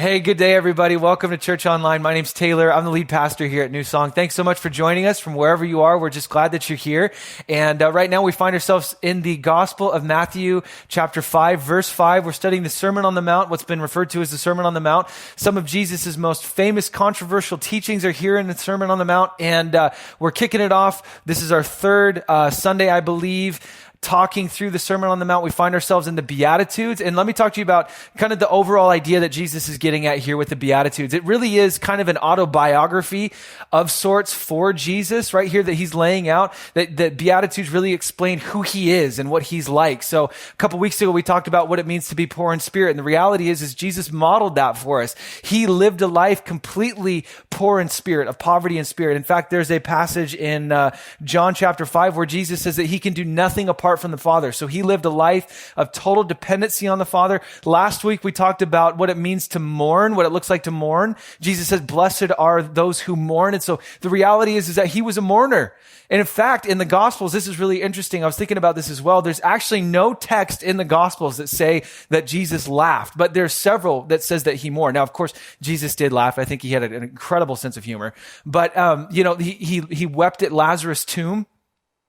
Hey, good day, everybody. Welcome to Church Online. My name's Taylor. I'm the lead pastor here at New Song. Thanks so much for joining us from wherever you are. We're just glad that you're here. And right now we find ourselves in the Gospel of Matthew, chapter 5, verse 5. We're studying the Sermon on the Mount, what's been referred to as the Sermon on the Mount. Some of Jesus' most famous controversial teachings are here in the Sermon on the Mount, and we're kicking it off. This is our third Sunday, I believe, talking through the Sermon on the Mount. We find ourselves in the Beatitudes. And let me talk to you about kind of the overall idea that Jesus is getting at here with the Beatitudes. It really is kind of an autobiography of sorts for Jesus right here that he's laying out, that Beatitudes really explain who he is and what he's like. So a couple weeks ago, we talked about what it means to be poor in spirit. And the reality is Jesus modeled that for us. He lived a life completely poor in spirit, of poverty in spirit. In fact, there's a passage in John chapter 5 where Jesus says that he can do nothing apart from the Father. So he lived a life of total dependency on the Father. Last week, we talked about what it means to mourn, what it looks like to mourn. Jesus says, blessed are those who mourn. And so the reality is that he was a mourner. And in fact, in the Gospels, this is really interesting. I was thinking about this as well. There's actually no text in the Gospels that say that Jesus laughed, but there's several that says that he mourned. Now, of course, Jesus did laugh. I think he had an incredible sense of humor. But, he wept at Lazarus' tomb.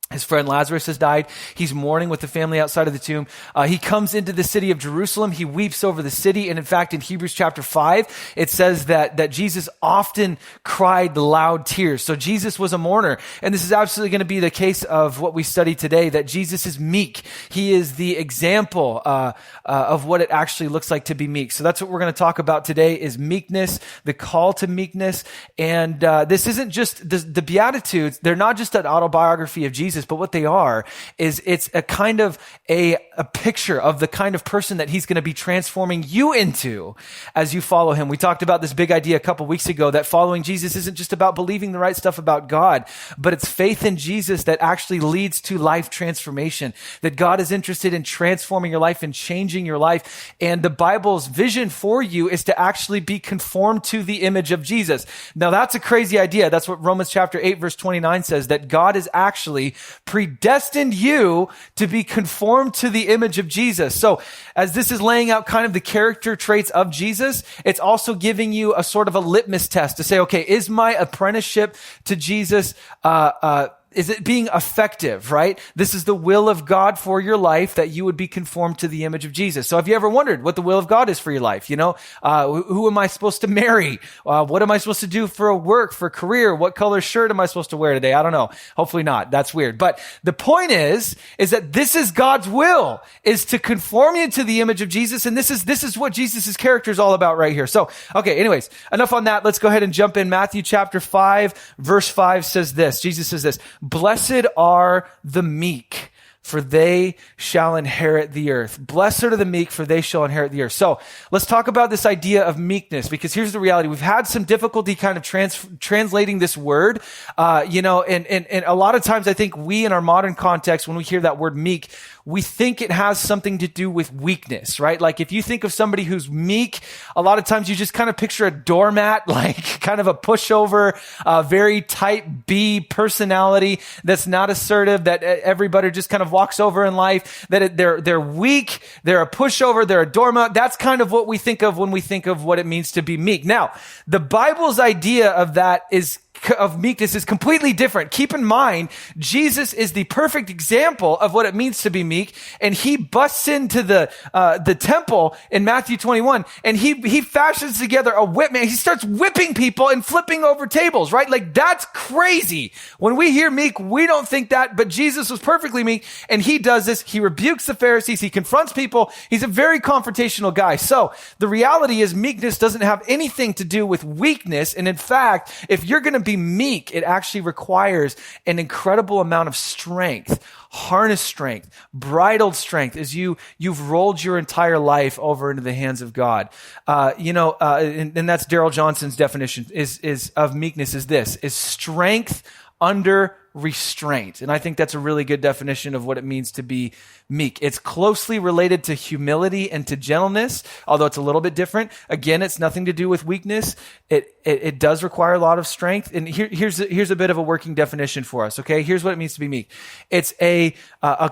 His friend Lazarus has died. He's mourning with the family outside of the tomb. He comes into the city of Jerusalem. He weeps over the city. And in fact, in Hebrews chapter 5, it says that Jesus often cried loud tears. So Jesus was a mourner. And this is absolutely going to be the case of what we study today, that Jesus is meek. He is the example of what it actually looks like to be meek. So that's what we're going to talk about today is meekness, the call to meekness. And this isn't just the Beatitudes. They're not just an autobiography of Jesus, but what they are is it's a kind of a picture of the kind of person that he's going to be transforming you into as you follow him. We talked about this big idea a couple weeks ago that following Jesus isn't just about believing the right stuff about God, but it's faith in Jesus that actually leads to life transformation, that God is interested in transforming your life and changing your life. And the Bible's vision for you is to actually be conformed to the image of Jesus. Now that's a crazy idea. That's what Romans chapter 8 verse 29 says, that God is actually predestined you to be conformed to the image of Jesus. So as this is laying out kind of the character traits of Jesus, it's also giving you a sort of a litmus test to say, okay, is my apprenticeship to Jesus, is it being effective, right? This is the will of God for your life, that you would be conformed to the image of Jesus. So have you ever wondered what the will of God is for your life? You know, who am I supposed to marry? What am I supposed to do for a work, for a career? What color shirt am I supposed to wear today? I don't know. Hopefully not. That's weird. But the point is that this is God's will, is to conform you to the image of Jesus. And this is what Jesus' character is all about right here. So, okay, anyways, enough on that. Let's go ahead and jump in. Matthew chapter 5, verse 5 says this. Jesus says this, blessed are the meek, for they shall inherit the earth. Blessed are the meek, for they shall inherit the earth. So let's talk about this idea of meekness, because here's the reality. We've had some difficulty kind of translating this word, and a lot of times I think we in our modern context, when we hear that word meek, we think it has something to do with weakness, right? Like if you think of somebody who's meek, a lot of times you just kind of picture a doormat, like kind of a pushover, very type B personality that's not assertive, that everybody just kind of walks over in life, that they're weak, they're a pushover, they're a doormat. That's kind of what we think of when we think of what it means to be meek. Now, the Bible's idea of meekness is completely different. Keep in mind, Jesus is the perfect example of what it means to be meek, and he busts into the temple in Matthew 21, and he fashions together a whip, man. He starts whipping people and flipping over tables, right? Like that's crazy. When we hear meek, we don't think that, but Jesus was perfectly meek, and he does this. He rebukes the Pharisees. He confronts people. He's a very confrontational guy. So the reality is meekness doesn't have anything to do with weakness, and in fact, if you're going to be meek, it actually requires an incredible amount of strength, harness strength, bridled strength, as you've rolled your entire life over into the hands of God. And that's Darrell Johnson's definition is of meekness is strength under restraint. And I think that's a really good definition of what it means to be meek. It's closely related to humility and to gentleness, although it's a little bit different. Again, it's nothing to do with weakness. It does require a lot of strength. And here's a bit of a working definition for us. Okay. Here's what it means to be meek. It's a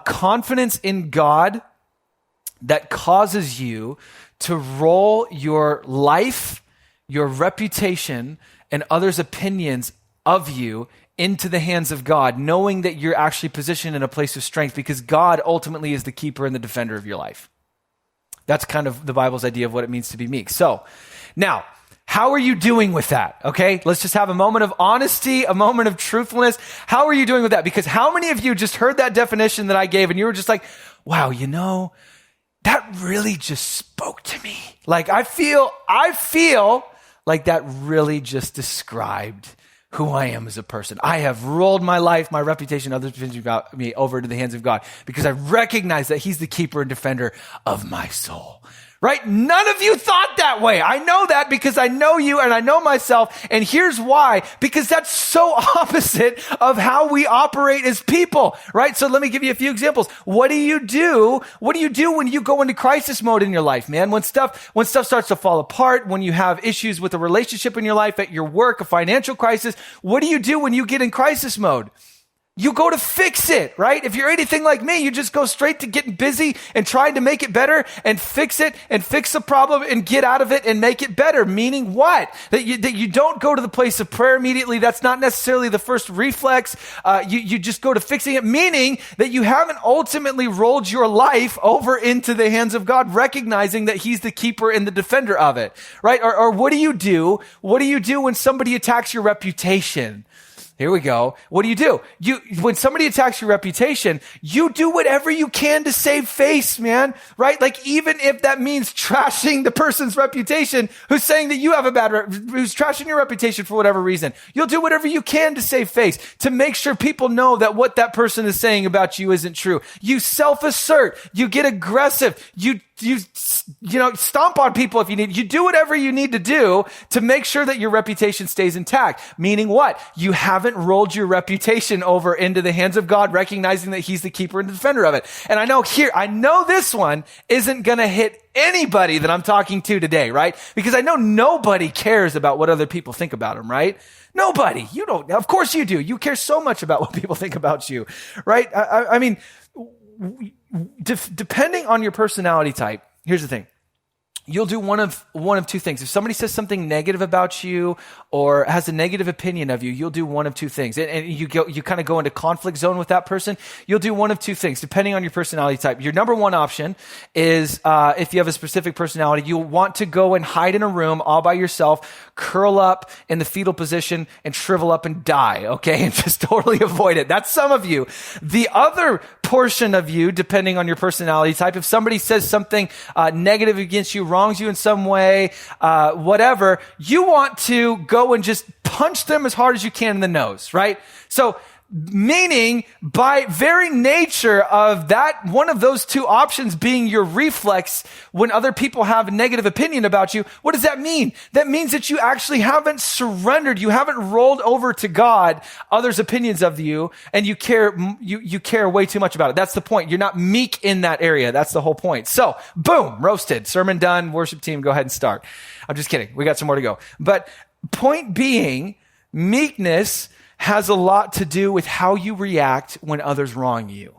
confidence in God that causes you to roll your life, your reputation, and others' opinions of you into the hands of God, knowing that you're actually positioned in a place of strength because God ultimately is the keeper and the defender of your life. That's kind of the Bible's idea of what it means to be meek. So now, how are you doing with that? Okay, let's just have a moment of honesty, a moment of truthfulness. How are you doing with that? Because how many of you just heard that definition that I gave and you were just like, wow, that really just spoke to me. Like I feel like that really just described who I am as a person. I have rolled my life, my reputation, others about me over to the hands of God because I recognize that he's the keeper and defender of my soul. Right? None of you thought that way. I know that because I know you and I know myself. And here's why. Because that's so opposite of how we operate as people. Right? So let me give you a few examples. What do you do? What do you do when you go into crisis mode in your life, man? When stuff starts to fall apart, when you have issues with a relationship in your life, at your work, a financial crisis, what do you do when you get in crisis mode? You go to fix it, right? If you're anything like me, you just go straight to getting busy and trying to make it better and fix it and fix the problem and get out of it and make it better. Meaning what? That you don't go to the place of prayer immediately. That's not necessarily the first reflex. You just go to fixing it, meaning that you haven't ultimately rolled your life over into the hands of God, recognizing that he's the keeper and the defender of it, right? Or what do you do? What do you do when somebody attacks your reputation? Here we go. What do? When somebody attacks your reputation, you do whatever you can to save face, man, right? Like even if that means trashing the person's reputation who's saying that you have a who's trashing your reputation for whatever reason, you'll do whatever you can to save face, to make sure people know that what that person is saying about you isn't true. You self-assert, you get aggressive, you stomp on people if you need. You do whatever you need to do to make sure that your reputation stays intact. Meaning what? You haven't rolled your reputation over into the hands of God, recognizing that he's the keeper and the defender of it. And I know this one isn't going to hit anybody that I'm talking to today, right? Because I know nobody cares about what other people think about them, right? Nobody. You don't. Of course you do. You care so much about what people think about you, right? I mean, depending on your personality type, here's the thing. You'll do one of two things. If somebody says something negative about you or has a negative opinion of you, you'll do one of two things. And you kind of go into conflict zone with that person. You'll do one of two things, depending on your personality type. Your number one option is, if you have a specific personality, you'll want to go and hide in a room all by yourself, curl up in the fetal position and shrivel up and die, okay? And just totally avoid it. That's some of you. The other portion of you, depending on your personality type, if somebody says something negative against you, wrongs you in some way, whatever, you want to go and just punch them as hard as you can in the nose, right? So, meaning by very nature of that, one of those two options being your reflex when other people have a negative opinion about you, what does that mean? That means that you actually haven't surrendered. You haven't rolled over to God others' opinions of you, and you care way too much about it. That's the point. You're not meek in that area. That's the whole point. So, boom, roasted. Sermon done. Worship team, go ahead and start. I'm just kidding. We got some more to go. But point being, meekness has a lot to do with how you react when others wrong you.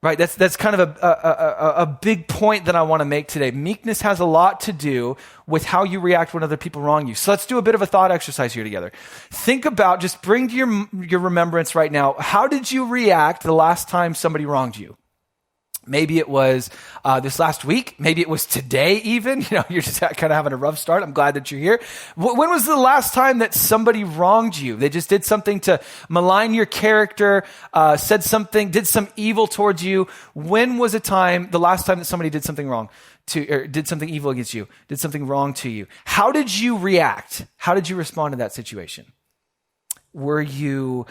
Right? That's kind of a big point that I want to make today. Meekness has a lot to do with how you react when other people wrong you. So let's do a bit of a thought exercise here together. Think about, just bring to your remembrance right now, how did you react the last time somebody wronged you? Maybe it was this last week. Maybe it was today even. You're just kind of having a rough start. I'm glad that you're here. When was the last time that somebody wronged you? They just did something to malign your character, said something, did some evil towards you. When was the last time that somebody did something wrong or did something evil against you, did something wrong to you? How did you react? How did you respond to that situation? Did you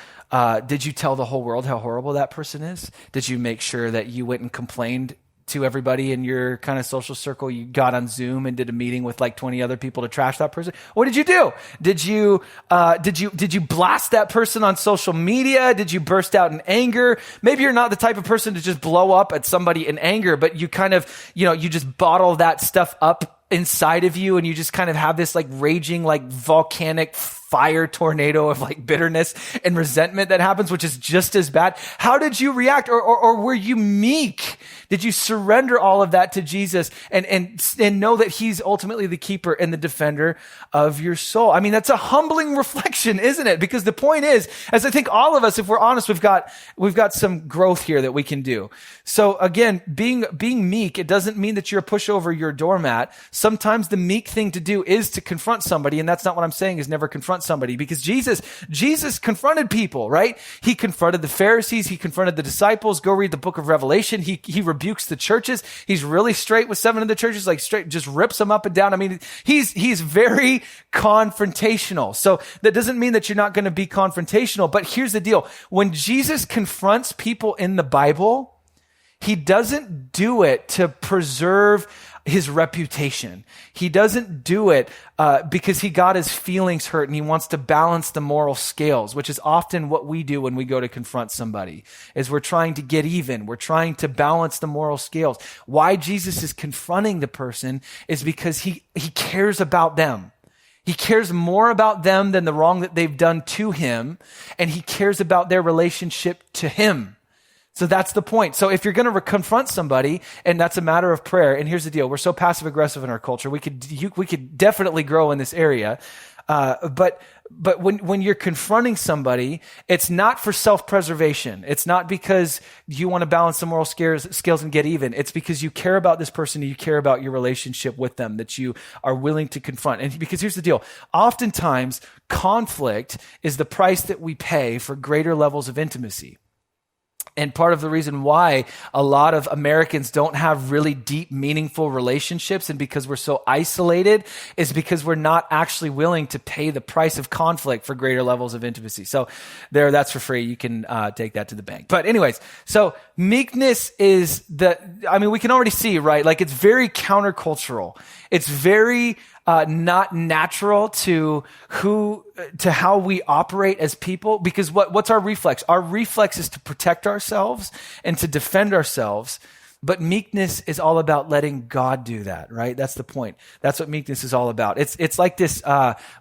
tell the whole world how horrible that person is? Did you make sure that you went and complained to everybody in your kind of social circle? You got on Zoom and did a meeting with like 20 other people to trash that person? What did you do? Did you blast that person on social media? Did you burst out in anger? Maybe you're not the type of person to just blow up at somebody in anger, but you kind of, you just bottle that stuff up inside of you and you just kind of have this like raging, like volcanic fire tornado of like bitterness and resentment that happens, which is just as bad. How did you react? Or were you meek? Did you surrender all of that to Jesus and know that he's ultimately the keeper and the defender of your soul? I mean, that's a humbling reflection, isn't it? Because the point is, as I think all of us, if we're honest, we've got some growth here that we can do. So again, being meek, it doesn't mean that you're a pushover, you're a doormat. Sometimes the meek thing to do is to confront somebody. And that's not what I'm saying is never confront somebody, because Jesus confronted people, right? He confronted the Pharisees. He confronted the disciples. Go read the book of Revelation. He rebukes the churches. He's really straight with 7 of the churches, like straight, just rips them up and down. I mean, he's very confrontational. So that doesn't mean that you're not going to be confrontational, but here's the deal. When Jesus confronts people in the Bible, he doesn't do it to preserve his reputation. He doesn't do it because he got his feelings hurt and he wants to balance the moral scales, which is often what we do when we go to confront somebody, is we're trying to get even. We're trying to balance the moral scales. Why Jesus is confronting the person is because he cares about them. He cares more about them than the wrong that they've done to him, and he cares about their relationship to him. So that's the point. So if you're going to confront somebody, and that's a matter of prayer, and here's the deal. We're so passive aggressive in our culture. We could definitely grow in this area. But when you're confronting somebody, it's not for self-preservation. It's not because you want to balance the moral scales and get even. It's because you care about this person and you care about your relationship with them that you are willing to confront. And because here's the deal. Oftentimes, conflict is the price that we pay for greater levels of intimacy. And part of the reason why a lot of Americans don't have really deep, meaningful relationships, and because we're so isolated, is because we're not actually willing to pay the price of conflict for greater levels of intimacy. So that's for free. You can take that to the bank. But anyways, so meekness is we can already see, right? Like it's very countercultural. It's very not natural to how we operate as people, because what's our reflex? Our reflex is to protect ourselves and to defend ourselves. But meekness is all about letting God do that, right? That's the point. That's what meekness is all about. It's like this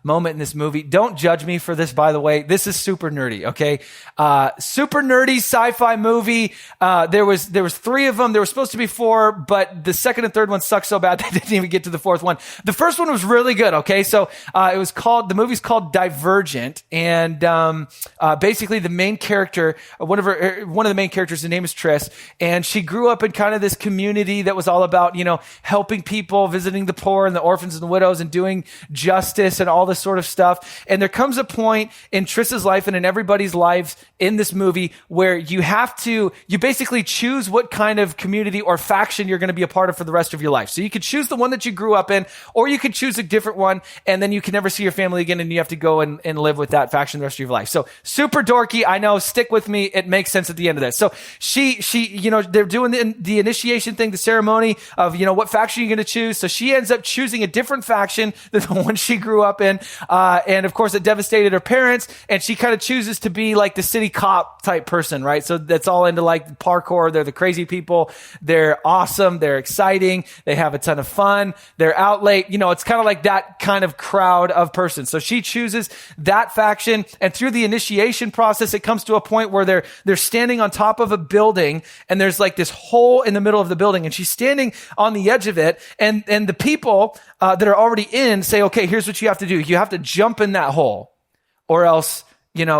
moment in this movie. Don't judge me for this, by the way. This is super nerdy, okay? Super nerdy sci-fi movie. There was 3 of them. There was supposed to be 4, but the second and third one sucked so bad they didn't even get to the 4th one. The first one was really good, okay? So the movie's called Divergent, and basically the main character, one of the main characters, her name is Triss, and she grew up in kind of this community that was all about, helping people, visiting the poor and the orphans and the widows and doing justice and all this sort of stuff. And there comes a point in Triss's life and in everybody's lives in this movie where you basically choose what kind of community or faction you're going to be a part of for the rest of your life. So you could choose the one that you grew up in, or you could choose a different one, and then you can never see your family again and you have to go and live with that faction the rest of your life. So super dorky. I know, stick with me. It makes sense at the end of this. So she they're doing the initiation thing, the ceremony of, what faction you're going to choose. So she ends up choosing a different faction than the one she grew up in. And of course it devastated her parents, and she kind of chooses to be like the city cop type person, right? So that's all into like parkour. They're the crazy people. They're awesome. They're exciting. They have a ton of fun. They're out late. It's kind of like that kind of crowd of person. So she chooses that faction, and through the initiation process, it comes to a point where they're standing on top of a building, and there's like this hole in the middle of the building, and she's standing on the edge of it, and the people that are already in say, okay, here's what you have to do. You have to jump in that hole, or else,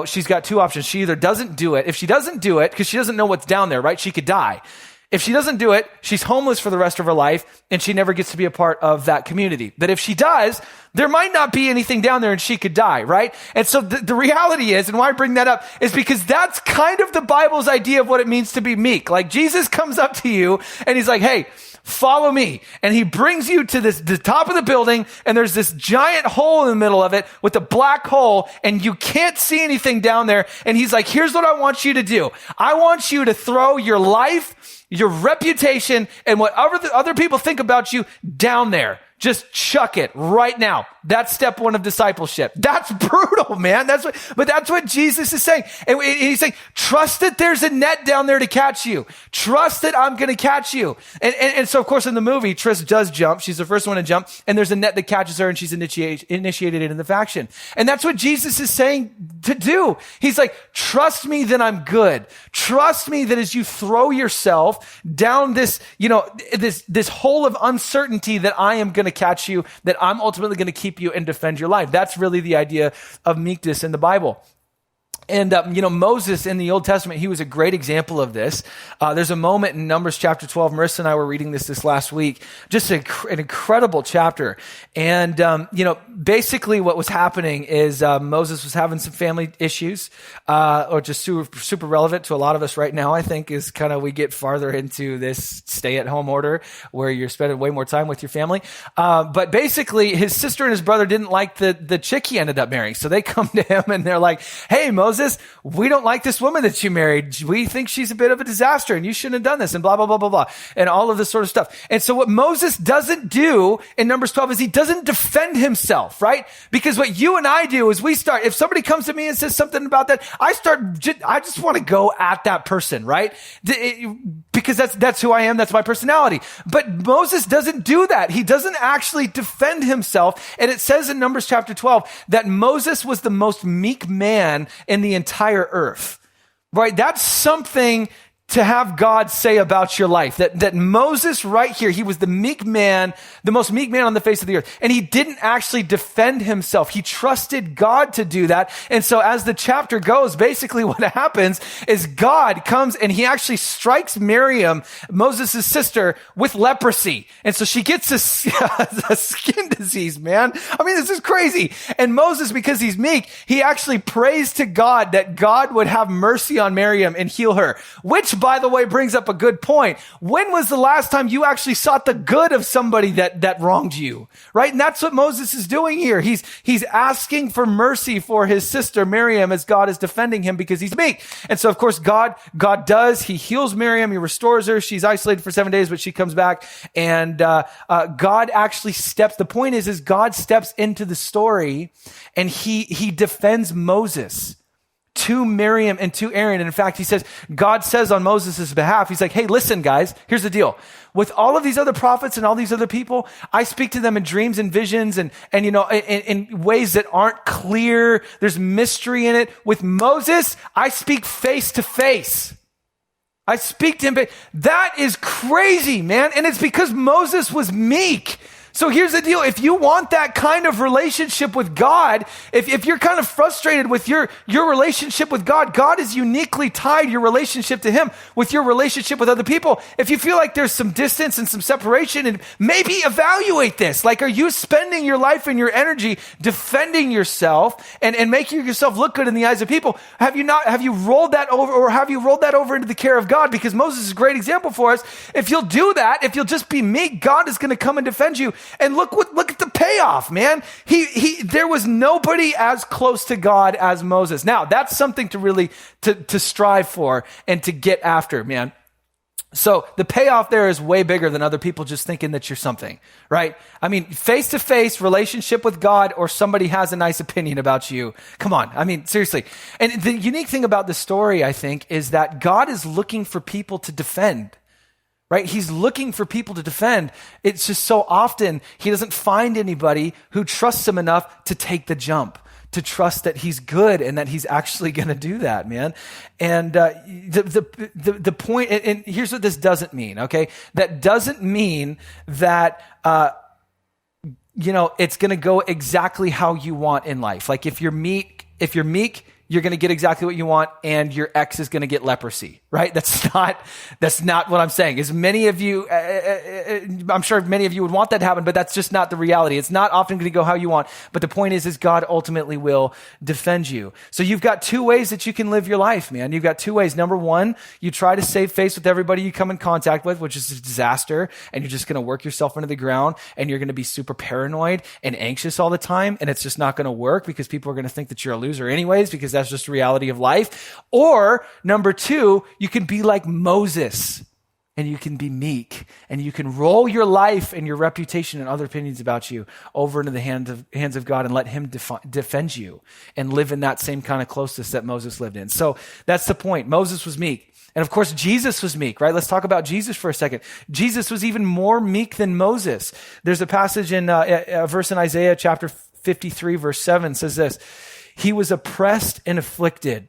she's got 2 options. She either doesn't do it. If she doesn't do it, because she doesn't know what's down there, right? She could die. If she doesn't do it, she's homeless for the rest of her life, and she never gets to be a part of that community. But if she does, there might not be anything down there and she could die, right? And so the reality is, and why I bring that up, is because that's kind of the Bible's idea of what it means to be meek. Like Jesus comes up to you and he's like, hey, follow me. And he brings you to the top of the building, and there's this giant hole in the middle of it with a black hole, and you can't see anything down there. And he's like, here's what I want you to do. I want you to throw your life, your reputation, and what other people think about you down there. Just chuck it right now. That's step one of discipleship. That's brutal, man. That's what Jesus is saying. And he's saying, trust that there's a net down there to catch you. Trust that I'm going to catch you. And so, of course, in the movie, Trish does jump. She's the first one to jump. And there's a net that catches her and she's initiated into the faction. And that's what Jesus is saying to do. He's like, trust me that I'm good. Trust me that as you throw yourself down this, this hole of uncertainty, that I am going to catch you, that I'm ultimately going to keep you and defend your life. That's really the idea of meekness in the Bible. And, Moses in the Old Testament, he was a great example of this. There's a moment in Numbers chapter 12. Marissa and I were reading this last week. Just an incredible chapter. And, basically what was happening is Moses was having some family issues, or just super relevant to a lot of us right now, I think, is kind of we get farther into this stay-at-home order where you're spending way more time with your family. But basically, his sister and his brother didn't like the chick he ended up marrying. So they come to him and they're like, hey, Moses, we don't like this woman that you married. We think she's a bit of a disaster and you shouldn't have done this and blah, blah, blah, blah, blah, and all of this sort of stuff. And so what Moses doesn't do in Numbers 12 is he doesn't defend himself, right? Because what you and I do is if somebody comes to me and says something about that, I just want to go at that person, right? Because that's who I am. That's my personality. But Moses doesn't do that. He doesn't actually defend himself. And it says in Numbers chapter 12 that Moses was the most meek man in the entire earth, right? That's something to have God say about your life. That Moses right here, he was the meek man, the most meek man on the face of the earth. And he didn't actually defend himself. He trusted God to do that. And so as the chapter goes, basically what happens is God comes and he actually strikes Miriam, Moses' sister, with leprosy. And so she gets a skin disease, man. I mean, this is crazy. And Moses, because he's meek, he actually prays to God that God would have mercy on Miriam and heal her, which, by the way, brings up a good point. When was the last time you actually sought the good of somebody that wronged you, right? And that's what Moses is doing here. He's asking for mercy for his sister Miriam as God is defending him because he's meek. And so, of course, God does. He heals Miriam. He restores her. She's isolated for 7 days, but she comes back. And God actually the point is God steps into the story and he defends Moses to Miriam and to Aaron. And in fact, God says on Moses' behalf, he's like, hey, listen, guys, here's the deal. With all of these other prophets and all these other people, I speak to them in dreams and visions and in ways that aren't clear. There's mystery in it. With Moses, I speak face to face. I speak to him. That is crazy, man. And it's because Moses was meek. So here's the deal. If you want that kind of relationship with God, if you're kind of frustrated with your relationship with God, God is uniquely tied your relationship to him with your relationship with other people. If you feel like there's some distance and some separation, and maybe evaluate this. Like, are you spending your life and your energy defending yourself and making yourself look good in the eyes of people? Have you rolled that over into the care of God? Because Moses is a great example for us. If you'll do that, if you'll just be meek, God is going to come and defend you. And look at the payoff, man. There was nobody as close to God as Moses. Now, that's something to really, to strive for and to get after, man. So the payoff there is way bigger than other people just thinking that you're something, right? I mean, face-to-face relationship with God, or somebody has a nice opinion about you. Come on. I mean, seriously. And the unique thing about this story, I think, is that God is looking for people to defend. Right? He's looking for people to defend. It's just so often he doesn't find anybody who trusts him enough to take the jump, to trust that he's good and that he's actually going to do that, man. And the point, and here's what this doesn't mean, okay? That doesn't mean that it's going to go exactly how you want in life. Like if you're meek, you're going to get exactly what you want, and your ex is going to get leprosy, right? That's not what I'm saying. As many of you, I'm sure many of you would want that to happen, but that's just not the reality. It's not often going to go how you want. But the point is God ultimately will defend you. So you've got two ways that you can live your life, man. You've got two ways. Number one, you try to save face with everybody you come in contact with, which is a disaster, and you're just going to work yourself into the ground, and you're going to be super paranoid and anxious all the time, and it's just not going to work because people are going to think that you're a loser anyways, because that's just the reality of life. Or number two, you can be like Moses and you can be meek, and you can roll your life and your reputation and other opinions about you over into the hands of God and let him defend you and live in that same kind of closeness that Moses lived in. So that's the point. Moses was meek. And of course, Jesus was meek, right? Let's talk about Jesus for a second. Jesus was even more meek than Moses. There's a passage in a verse in Isaiah chapter 53, verse 7 says this: he was oppressed and afflicted,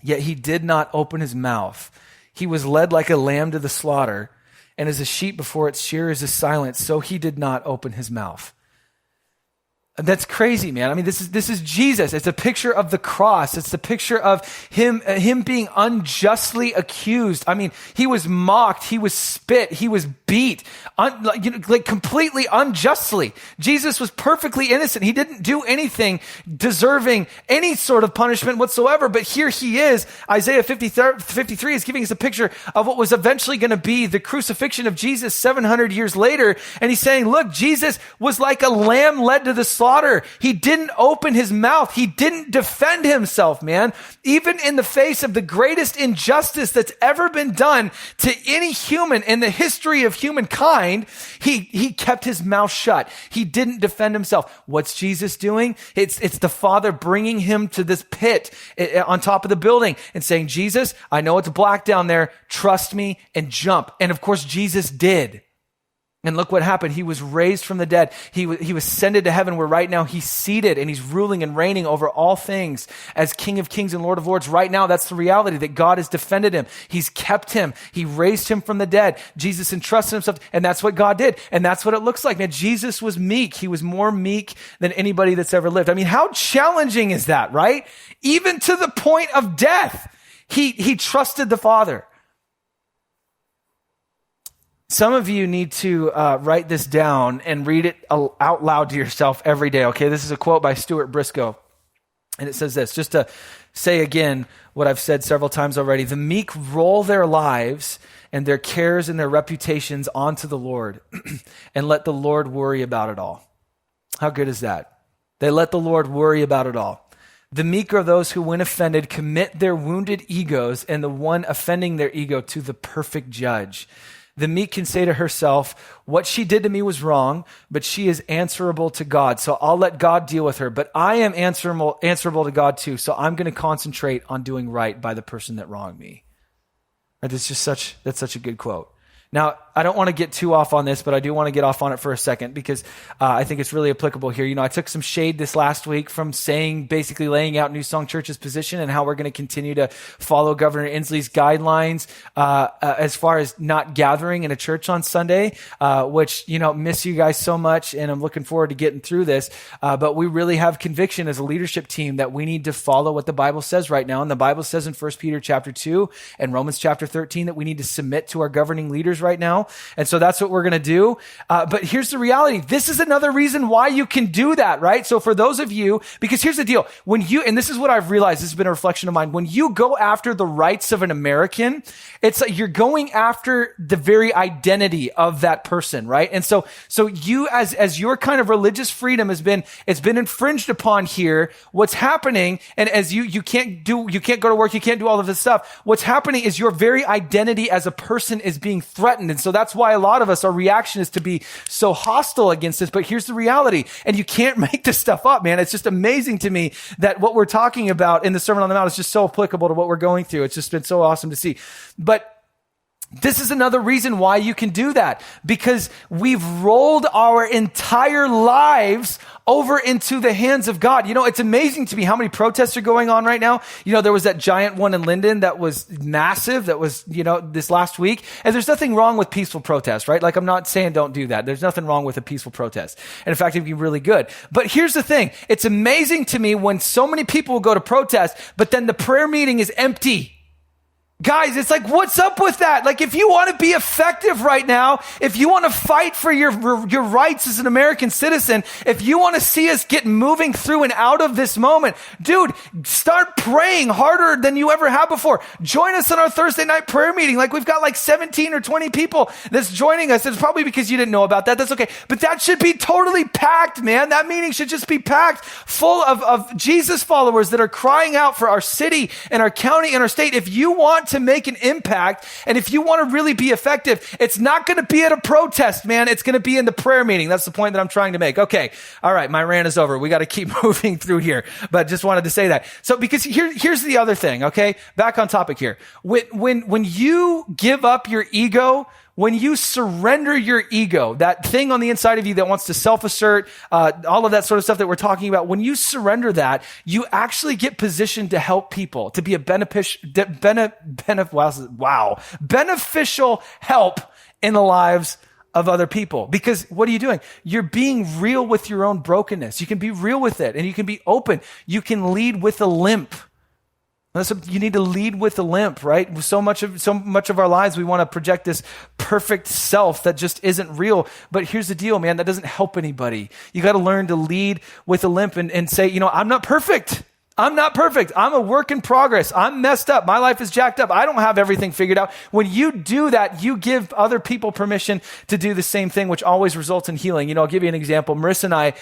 yet he did not open his mouth. He was led like a lamb to the slaughter, and as a sheep before its shearers is silent, so he did not open his mouth. That's crazy, man. I mean, this is Jesus. It's a picture of the cross. It's the picture of him being unjustly accused. I mean, he was mocked. He was spit. He was beat, like completely unjustly. Jesus was perfectly innocent. He didn't do anything deserving any sort of punishment whatsoever. But here he is. Isaiah 53 is giving us a picture of what was eventually going to be the crucifixion of Jesus 700 years later. And he's saying, look, Jesus was like a lamb led to the slaughter. He didn't open his mouth. He didn't defend himself, man. Even in the face of the greatest injustice that's ever been done to any human in the history of humankind, he kept his mouth shut. He didn't defend himself. What's Jesus doing? It's the Father bringing him to this pit on top of the building and saying, Jesus, I know it's black down there. Trust me and jump. And of course, Jesus did. And look what happened. He was raised from the dead. He was ascended to heaven, where right now he's seated and he's ruling and reigning over all things as King of Kings and Lord of Lords. Right now, that's the reality, that God has defended him. He's kept him. He raised him from the dead. Jesus entrusted himself, and that's what God did. And that's what it looks like, man. Jesus was meek. He was more meek than anybody that's ever lived. I mean, how challenging is that, right? Even to the point of death, he trusted the Father. Some of you need to write this down and read it out loud to yourself every day, okay? This is a quote by Stuart Briscoe, and it says this, just to say again what I've said several times already: the meek roll their lives and their cares and their reputations onto the Lord and let the Lord worry about it all. How good is that? They let the Lord worry about it all. The meek are those who, when offended, commit their wounded egos and the one offending their ego to the perfect judge. The meek can say to herself, what she did to me was wrong, but she is answerable to God, so I'll let God deal with her. But I am answerable to God too, so I'm going to concentrate on doing right by the person that wronged me. Right, that's such a good quote. Now, I don't want to get too off on this, but I do want to get off on it for a second because I think it's really applicable here. You know, I took some shade this last week from basically laying out New Song Church's position and how we're going to continue to follow Governor Inslee's guidelines as far as not gathering in a church on Sunday, which, you know, miss you guys so much, and I'm looking forward to getting through this. But we really have conviction as a leadership team that we need to follow what the Bible says right now. And the Bible says in 1 Peter chapter 2 and Romans chapter 13 that we need to submit to our governing leaders right now. And so that's what we're going to do. But here's the reality. This is another reason why you can do that, right? So for those of you, because here's the deal. And this is what I've realized, this has been a reflection of mine. When you go after the rights of an American, it's like you're going after the very identity of that person, right? And so you, as your kind of religious freedom it's been infringed upon here, what's happening, and as you can't go to work, you can't do all of this stuff. What's happening is your very identity as a person is being threatened. And so that's why a lot of us, our reaction is to be so hostile against this. But here's the reality. And you can't make this stuff up, man. It's just amazing to me that what we're talking about in the Sermon on the Mount is just so applicable to what we're going through. It's just been so awesome to see. But this is another reason why you can do that, because we've rolled our entire lives over into the hands of God. You know, it's amazing to me how many protests are going on right now. You know, there was that giant one in Linden that was massive, that was, you know, this last week. And there's nothing wrong with peaceful protest, right? Like, I'm not saying don't do that. There's nothing wrong with a peaceful protest. And in fact, it'd be really good. But here's the thing. It's amazing to me when so many people will go to protest, but then the prayer meeting is empty. Guys, it's like, what's up with that? Like, if you want to be effective right now, if you want to fight for your rights as an American citizen, if you want to see us get moving through and out of this moment, dude, start praying harder than you ever have before. Join us in our Thursday night prayer meeting. Like, we've got like 17 or 20 people that's joining us. It's probably because you didn't know about that. That's okay. But that should be totally packed, man. That meeting should just be packed full of Jesus followers that are crying out for our city and our county and our state. If you want to make an impact, and if you want to really be effective, it's not going to be at a protest, man. It's going to be in the prayer meeting. That's the point that I'm trying to make. Okay. All right. My rant is over. We got to keep moving through here, but just wanted to say that. So because here's the other thing. Okay. Back on topic here. When you give up your ego, when you surrender your ego, that thing on the inside of you that wants to self-assert, all of that sort of stuff that we're talking about, when you surrender that, you actually get positioned to help people, to be a beneficial help in the lives of other people. Because what are you doing? You're being real with your own brokenness. You can be real with it, and you can be open. You can lead with a limp. You need to lead with a limp, right? So much of our lives, we want to project this perfect self that just isn't real. But here's the deal, man, that doesn't help anybody. You got to learn to lead with a limp and say, I'm not perfect. I'm not perfect. I'm a work in progress. I'm messed up. My life is jacked up. I don't have everything figured out. When you do that, you give other people permission to do the same thing, which always results in healing. I'll give you an example. Marissa and I,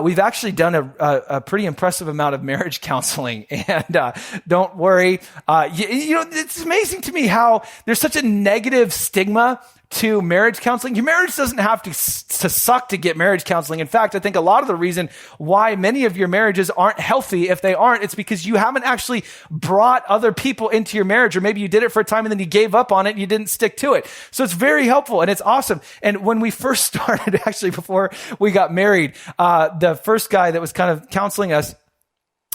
we've actually done a pretty impressive amount of marriage counseling. And don't worry. It's amazing to me how there's such a negative stigma to marriage counseling. Your marriage doesn't have to suck to get marriage counseling. In fact, I think a lot of the reason why many of your marriages aren't healthy, if they aren't, it's because you haven't actually brought other people into your marriage, or maybe you did it for a time and then you gave up on it and you didn't stick to it. So it's very helpful and it's awesome. And when we first started, actually before we got married, the first guy that was kind of counseling us,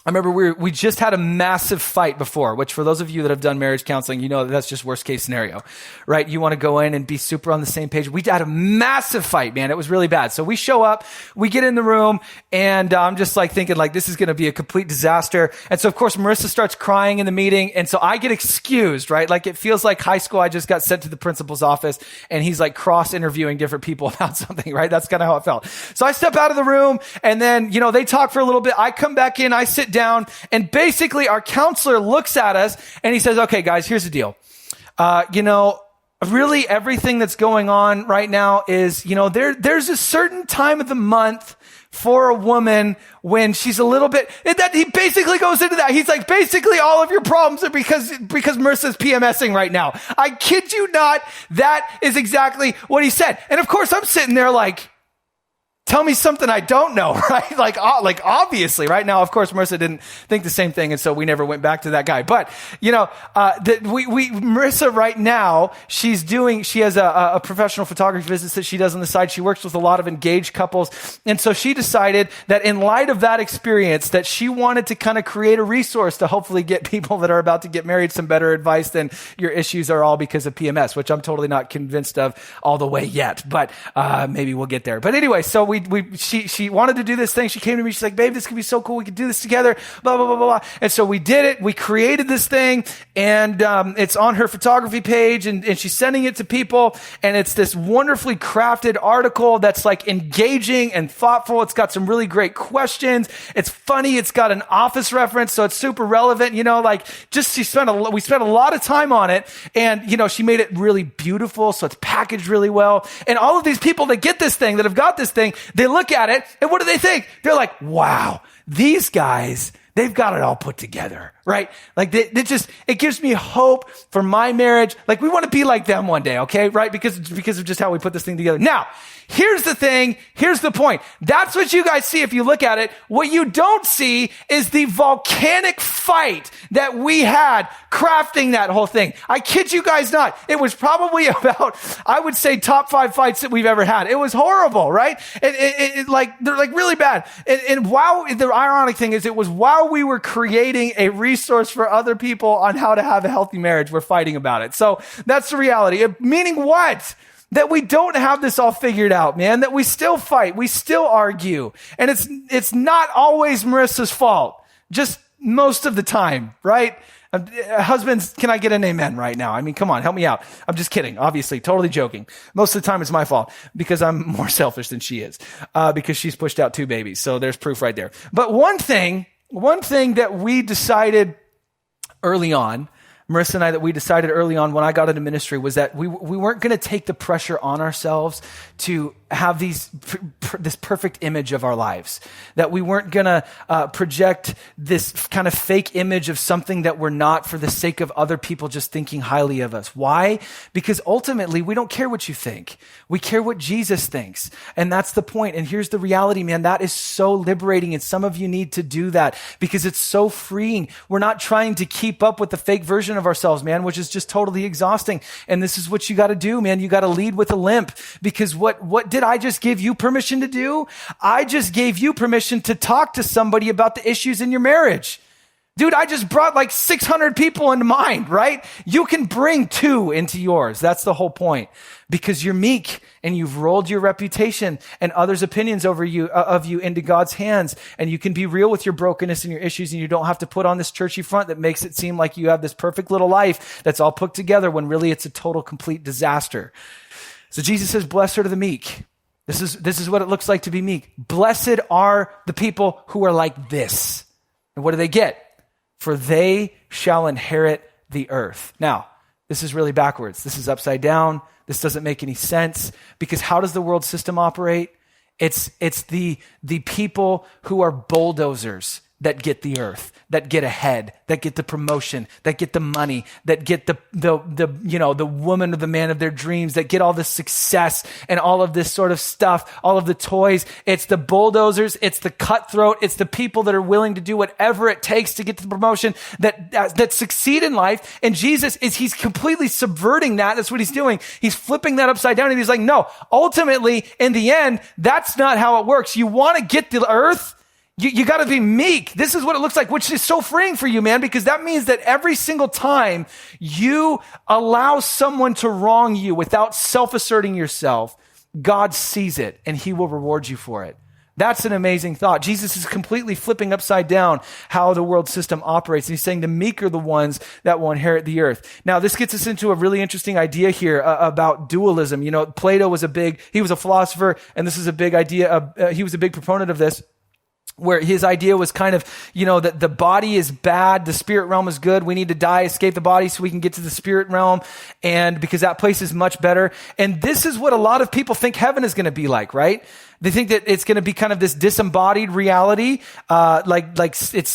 I remember we just had a massive fight before, which for those of you that have done marriage counseling, that's just worst case scenario, right? You want to go in and be super on the same page. We had a massive fight, man. It was really bad. So we show up, we get in the room, and I'm just like thinking like this is going to be a complete disaster. And so of course Marissa starts crying in the meeting, and so I get excused, right? Like it feels like high school. I just got sent to the principal's office, and he's like cross-interviewing different people about something, right? That's kind of how it felt. So I step out of the room, and then they talk for a little bit. I come back in, I sit down, and basically our counselor looks at us and he says, okay, guys, here's the deal. Really everything that's going on right now is, there's a certain time of the month for a woman when she's a little bit, that he basically goes into that. He's like, basically all of your problems are because Marissa's PMSing right now. I kid you not. That is exactly what he said. And of course I'm sitting there like, tell me something I don't know, right? Like obviously right now, of course, Marissa didn't think the same thing. And so we never went back to that guy. But, Marissa right now, she has a professional photography business that she does on the side. She works with a lot of engaged couples. And so she decided that in light of that experience, that she wanted to kind of create a resource to hopefully get people that are about to get married some better advice than your issues are all because of PMS, which I'm totally not convinced of all the way yet, but, maybe we'll get there. But anyway, so she wanted to do this thing. She came to me. She's like, babe, this could be so cool. We could do this together, blah, blah, blah, blah, blah. And so we did it. We created this thing, and it's on her photography page, and she's sending it to people. And it's this wonderfully crafted article that's like engaging and thoughtful. It's got some really great questions. It's funny. It's got an office reference, so it's super relevant. We spent a lot of time on it, and she made it really beautiful. So it's packaged really well. And all of these people that get this thing, that have got this thing, they look at it, and what do they think? They're like, wow, these guys, they've got it all put together, right? Like it gives me hope for my marriage. Like we want to be like them one day, okay? Right? Because of just how we put this thing together. Now, here's the thing. Here's the point. That's what you guys see if you look at it. What you don't see is the volcanic fight that we had crafting that whole thing. I kid you guys not. It was probably about, I would say, top 5 fights that we've ever had. It was horrible, right? They're like really bad. And while the ironic thing is, it was while we were creating a resource for other people on how to have a healthy marriage, we're fighting about it. So that's the reality. Meaning what? That we don't have this all figured out, man, that we still fight, we still argue. And it's not always Marissa's fault, just most of the time, right? Husbands, can I get an amen right now? I mean, come on, help me out. I'm just kidding, obviously, totally joking. Most of the time it's my fault because I'm more selfish than she is, because she's pushed out 2 babies. So there's proof right there. But one thing that we decided early on, Marissa and I, that we decided early on when I got into ministry was that we weren't going to take the pressure on ourselves to have this perfect image of our lives, that we weren't going to project this kind of fake image of something that we're not for the sake of other people just thinking highly of us. Why? Because ultimately, we don't care what you think. We care what Jesus thinks. And that's the point. And here's the reality, man. That is so liberating. And some of you need to do that because it's so freeing. We're not trying to keep up with the fake version of ourselves, man, which is just totally exhausting. And this is what you got to do, man. You got to lead with a limp, because what did I just give you permission to do? I just gave you permission to talk to somebody about the issues in your marriage. Dude, I just brought like 600 people into mine, right? You can bring 2 into yours. That's the whole point, because you're meek and you've rolled your reputation and others' opinions of you into God's hands, and you can be real with your brokenness and your issues, and you don't have to put on this churchy front that makes it seem like you have this perfect little life that's all put together when really it's a total, complete disaster. So Jesus says, blessed are the meek. This is what it looks like to be meek. Blessed are the people who are like this. And what do they get? For they shall inherit the earth. Now, this is really backwards. This is upside down. This doesn't make any sense, because how does the world system operate? It's the people who are bulldozers that get the earth, that get ahead, that get the promotion, that get the money, that get the woman or the man of their dreams, that get all the success and all of this sort of stuff, all of the toys. It's the bulldozers, it's the cutthroat, it's the people that are willing to do whatever it takes to get to the promotion, that succeed in life. And Jesus he's completely subverting that. That's what he's doing. He's flipping that upside down, and he's like, no, ultimately, in the end, that's not how it works. You want to get the earth? You got to be meek. This is what it looks like, which is so freeing for you, man, because that means that every single time you allow someone to wrong you without self-asserting yourself, God sees it and he will reward you for it. That's an amazing thought. Jesus is completely flipping upside down how the world system operates. And he's saying the meek are the ones that will inherit the earth. Now, this gets us into a really interesting idea here about dualism. You know, Plato was he was a philosopher, and this is a big idea. He was a big proponent of this, where his idea was kind of, that the body is bad, the spirit realm is good. We need to die, escape the body so we can get to the spirit realm, and because that place is much better. And this is what a lot of people think heaven is going to be like, right? They think that it's going to be kind of this disembodied reality, like it's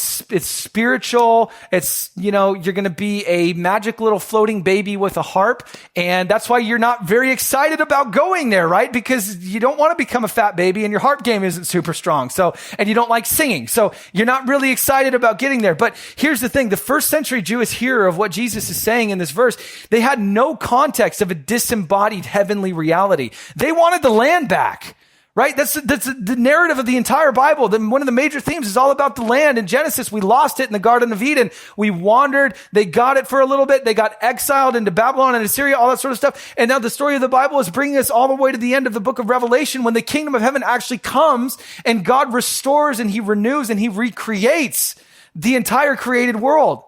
spiritual. It's, you're going to be a magic little floating baby with a harp. And that's why you're not very excited about going there, right? Because you don't want to become a fat baby and your harp game isn't super strong. And you don't like singing. So you're not really excited about getting there. But here's the thing. The first century Jewish hearer of what Jesus is saying in this verse, they had no context of a disembodied heavenly reality. They wanted the land back. Right? That's the narrative of the entire Bible. One of the major themes is all about the land. In Genesis, we lost it in the Garden of Eden. We wandered. They got it for a little bit. They got exiled into Babylon and Assyria, all that sort of stuff. And now the story of the Bible is bringing us all the way to the end of the book of Revelation, when the kingdom of heaven actually comes and God restores and he renews and he recreates the entire created world,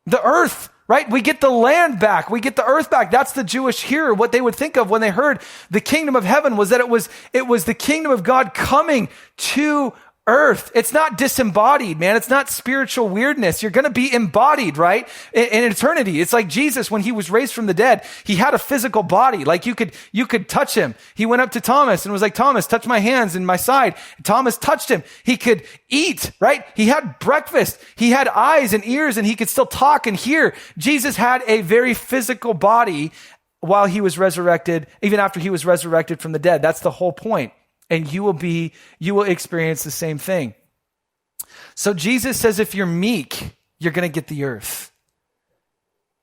the earth. Right? We get the land back. We get the earth back. That's the Jewish hearer. What they would think of when they heard the kingdom of heaven was that it was the kingdom of God coming to earth. It's not disembodied, man. It's not spiritual weirdness. You're going to be embodied, right? In eternity. It's like Jesus, when he was raised from the dead, he had a physical body. Like you could touch him. He went up to Thomas and was like, Thomas, touch my hands and my side. Thomas touched him. He could eat, right? He had breakfast. He had eyes and ears, and he could still talk and hear. Jesus had a very physical body while he was resurrected, even after he was resurrected from the dead. That's the whole point. And you will experience the same thing. So Jesus says, if you're meek, you're going to get the earth.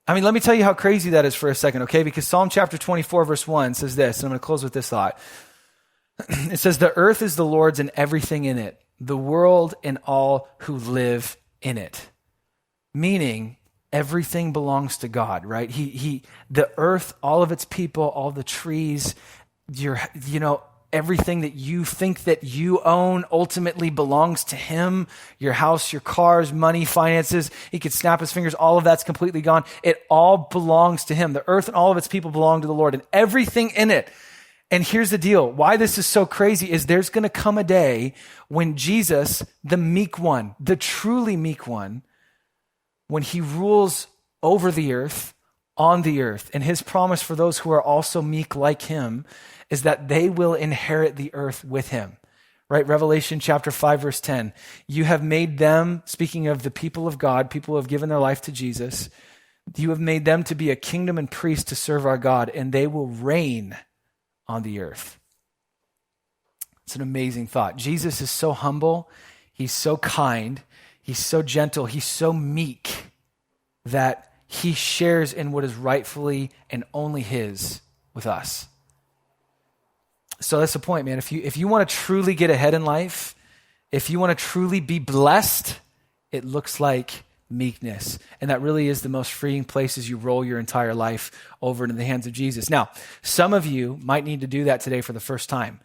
I mean, let me tell you how crazy that is for a second, okay? Because Psalm chapter 24, verse 1 says this, and I'm going to close with this thought. It says, the earth is the Lord's and everything in it, the world and all who live in it. Meaning, everything belongs to God, right? The earth, all of its people, all the trees, everything that you think that you own ultimately belongs to him. Your house, your cars, money, finances. He could snap his fingers. All of that's completely gone. It all belongs to him. The earth and all of its people belong to the Lord and everything in it. And here's the deal. Why this is so crazy is there's going to come a day when Jesus, the meek one, the truly meek one, when he rules over the earth, on the earth. And his promise for those who are also meek like him is that they will inherit the earth with him. Right? Revelation chapter 5, verse 10. You have made them, speaking of the people of God, people who have given their life to Jesus, you have made them to be a kingdom and priests to serve our God, and they will reign on the earth. It's an amazing thought. Jesus is so humble. He's so kind. He's so gentle. He's so meek that he shares in what is rightfully and only his with us. So that's the point, man. If you want to truly get ahead in life, if you want to truly be blessed, it looks like meekness. And that really is the most freeing place as you roll your entire life over into the hands of Jesus. Now, some of you might need to do that today for the first time.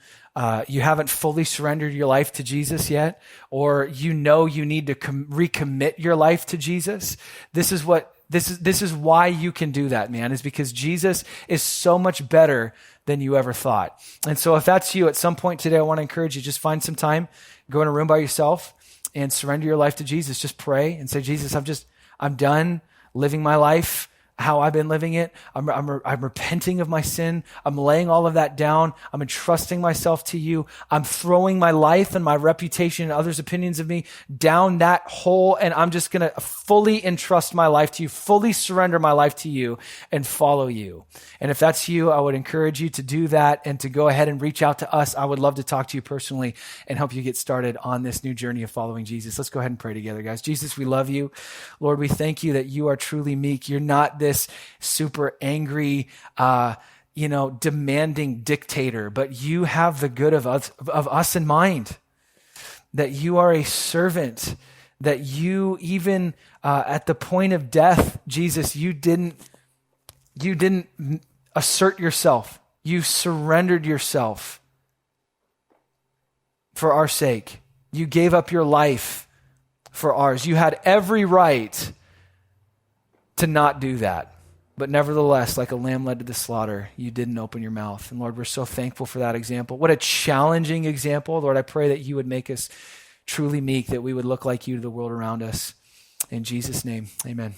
You haven't fully surrendered your life to Jesus yet, or you know you need to recommit your life to Jesus. This is why you can do that, man, is because Jesus is so much better than you ever thought. And so if that's you, at some point today, I want to encourage you, just find some time, go in a room by yourself and surrender your life to Jesus. Just pray and say, Jesus, I'm done living my life how I've been living it. I'm repenting of my sin. I'm laying all of that down. I'm entrusting myself to you. I'm throwing my life and my reputation and others' opinions of me down that hole, and I'm just going to fully entrust my life to you, fully surrender my life to you, and follow you. And if that's you, I would encourage you to do that and to go ahead and reach out to us. I would love to talk to you personally and help you get started on this new journey of following Jesus. Let's go ahead and pray together, guys. Jesus, we love you. Lord, we thank you that you are truly meek. You're not this super angry, demanding dictator, but you have the good of us in mind, that you are a servant, that you even at the point of death, Jesus, you didn't assert yourself. You surrendered yourself for our sake. You gave up your life for ours. You had every right to not do that. But nevertheless, like a lamb led to the slaughter, you didn't open your mouth. And Lord, we're so thankful for that example. What a challenging example. Lord, I pray that you would make us truly meek, that we would look like you to the world around us. In Jesus' name, amen.